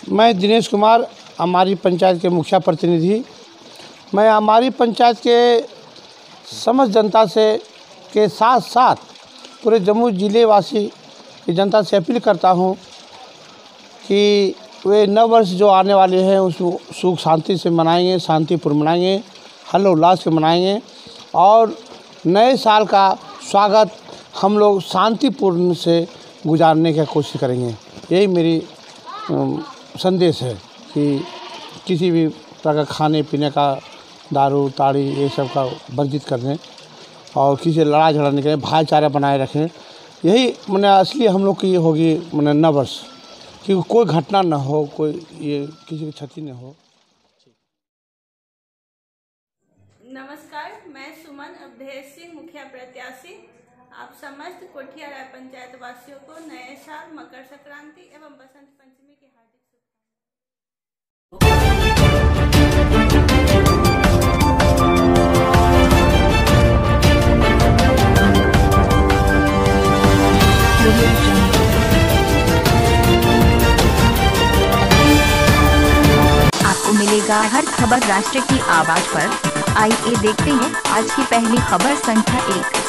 मैं दिनेश कुमार, हमारी पंचायत के मुखिया प्रतिनिधि। मैं हमारी पंचायत के समस्त जनता से के साथ साथ पूरे जम्मू ज़िले वासी की जनता से अपील करता हूं कि वे नव वर्ष जो आने वाले हैं उसको सुख शांति से मनाएंगे, शांतिपूर्ण मनाएंगे, हर्षोल्लास से मनाएंगे और नए साल का स्वागत हम लोग शांतिपूर्ण से गुजारने की कोशिश करेंगे। यही मेरी संदेश है कि किसी भी प्रकार का खाने पीने का, दारू ताड़ी ये सब का वर्जित कर दें और किसी से लड़ाई झगड़ा नहीं करें, भाईचारा बनाए रखें। यही मैंने असली हम लोग की होगी मैंने नव वर्ष कि कोई घटना ना हो, कोई ये किसी की क्षति न हो। नमस्कार, मैं सुमन अवधेश सिंह, मुखिया प्रत्याशी। आप समस्त कोठिया राय पंचायत वासियों को नए साल, मकर संक्रांति एवं बसंत पंचमी की हार्दिक आपको मिलेगा हर खबर राष्ट्र की आवाज पर। आइए देखते हैं आज की पहली खबर। संख्या 1।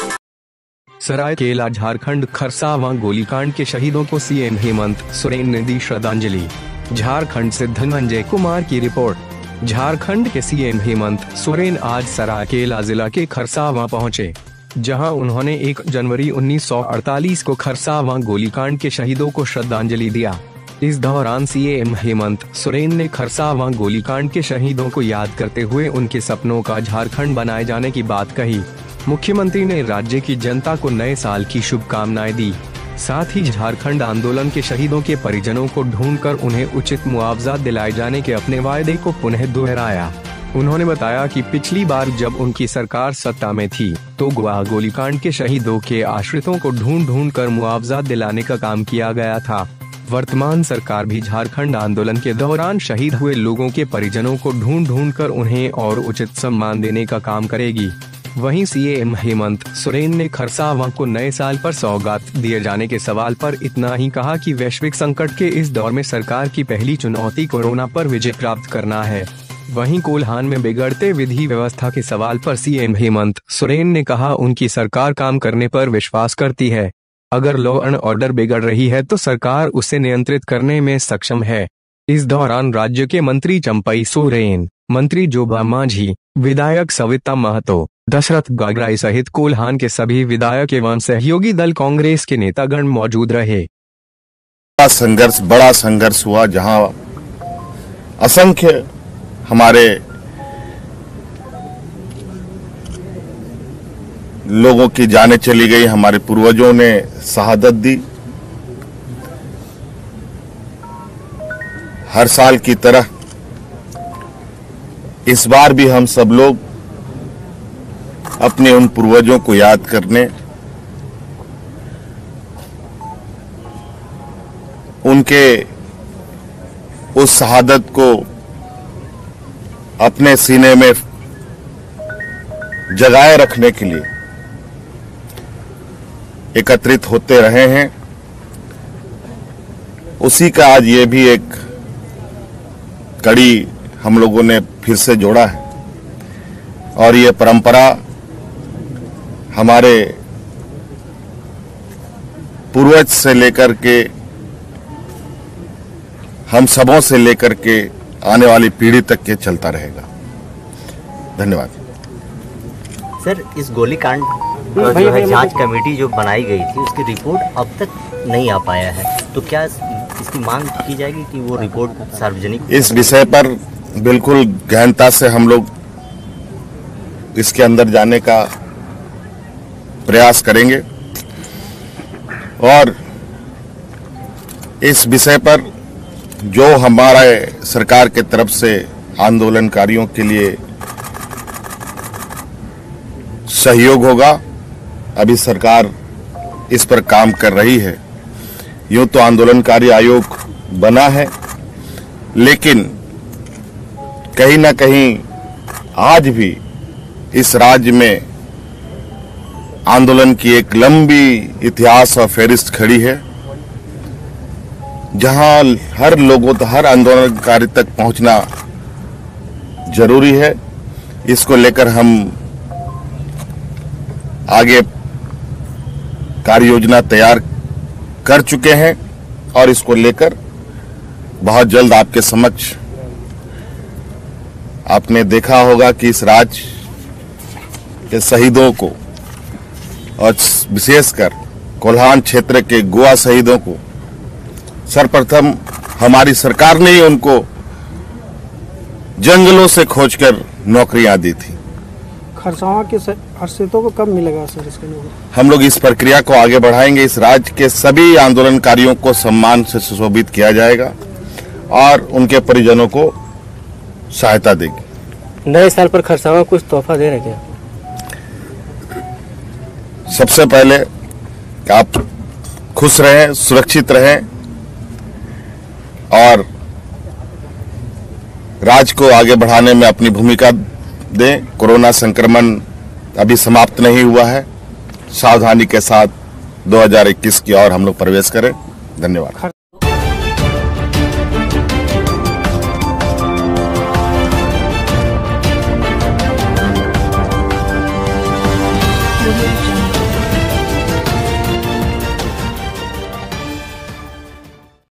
सरायकेला झारखंड खरसावां गोलीकांड के शहीदों को सीएम हेमंत सोरेन ने दी श्रद्धांजलि। झारखंड से धनंजय कुमार की रिपोर्ट। झारखंड के सीएम हेमंत सोरेन आज सरायकेला जिला के खरसावां पहुंचे, जहां उन्होंने 1 जनवरी 1948 को खरसावां गोलीकांड के शहीदों को श्रद्धांजलि दिया। इस दौरान सीएम हेमंत सोरेन ने खरसावां गोलीकांड के शहीदों को याद करते हुए उनके सपनों का झारखंड बनाए जाने की बात कही। मुख्यमंत्री ने राज्य की जनता को नए साल की शुभकामनाएं दी। साथ ही झारखंड आंदोलन के शहीदों के परिजनों को ढूंढकर उन्हें उचित मुआवजा दिलाए जाने के अपने वायदे को पुनः दोहराया। उन्होंने बताया कि पिछली बार जब उनकी सरकार सत्ता में थी तो गोलीकांड के शहीदों के आश्रितों को ढूंढ कर मुआवजा दिलाने का काम किया गया था। वर्तमान सरकार भी झारखंड आंदोलन के दौरान शहीद हुए लोगों के परिजनों को ढूंढ कर उन्हें और उचित सम्मान देने का काम करेगी। वहीं सीएम हेमंत सोरेन ने खरसावां को नए साल पर सौगात दिए जाने के सवाल पर इतना ही कहा कि वैश्विक संकट के इस दौर में सरकार की पहली चुनौती कोरोना पर विजय प्राप्त करना है। वहीं कोल्हान में बिगड़ते विधि व्यवस्था के सवाल पर सीएम हेमंत सोरेन ने कहा उनकी सरकार काम करने पर विश्वास करती है। अगर लॉ एंड ऑर्डर बिगड़ रही है तो सरकार उसे नियंत्रित करने में सक्षम है। इस दौरान राज्य के मंत्री चंपई सोरेन, मंत्री जोबा मांझी, विधायक सविता महतो, दशरथ गागराई सहित कोल्हान के सभी विधायक एवं सहयोगी दल कांग्रेस के नेतागण मौजूद रहे। बड़ा संघर्ष हुआ, जहां असंख्य हमारे लोगों की जानें चली गई, हमारे पूर्वजों ने शहादत दी। हर साल की तरह इस बार भी हम सब लोग अपने उन पूर्वजों को याद करने, उनके उस शहादत को अपने सीने में जगाए रखने के लिए एकत्रित होते रहे हैं। उसी का आज ये भी एक कड़ी हम लोगों ने फिर से जोड़ा है और ये परंपरा हमारे पूर्वज से लेकर के हम सबों से लेकर के आने वाली पीढ़ी तक के चलता रहेगा। धन्यवाद। सर, इस गोलीकांड जो है जांच कमेटी जो बनाई गई थी उसकी रिपोर्ट अब तक नहीं आ पाया है, तो क्या इसकी मांग की जाएगी कि वो रिपोर्ट सार्वजनिक? इस विषय पर बिल्कुल गहनता से हम लोग इसके अंदर जाने का प्रयास करेंगे और इस विषय पर जो हमारे सरकार के तरफ से आंदोलनकारियों के लिए सहयोग होगा, अभी सरकार इस पर काम कर रही है। यूं तो आंदोलनकारी आयोग बना है, लेकिन कहीं ना कहीं आज भी इस राज्य में आंदोलन की एक लंबी इतिहास और फहरिस्त खड़ी है। जहां हर लोगों तक, हर आंदोलनकारी तक पहुंचना जरूरी है। इसको लेकर हम आगे कार्य योजना तैयार कर चुके हैं और इसको लेकर बहुत जल्द आपके समक्ष, आपने देखा होगा कि इस राज्य के शहीदों को और विशेषकर कोल्हान क्षेत्र के गोवा शहीदों को सर्वप्रथम हमारी सरकार ने ही उनको जंगलों से खोजकर नौकरियां दी थी। खरसावां के अस्तित्व को कब मिलेगा सर इसके लिए? हम लोग इस प्रक्रिया को आगे बढ़ाएंगे। इस राज्य के सभी आंदोलनकारियों को सम्मान से सुशोभित किया जाएगा और उनके परिजनों को सहायता देगी। नए साल पर खरसावां कुछ तोहफा दे रहे क्या? सबसे पहले आप खुश रहें, सुरक्षित रहें और राज्य को आगे बढ़ाने में अपनी भूमिका दें। कोरोना संक्रमण अभी समाप्त नहीं हुआ है। सावधानी के साथ 2021 की ओर हम लोग प्रवेश करें। धन्यवाद।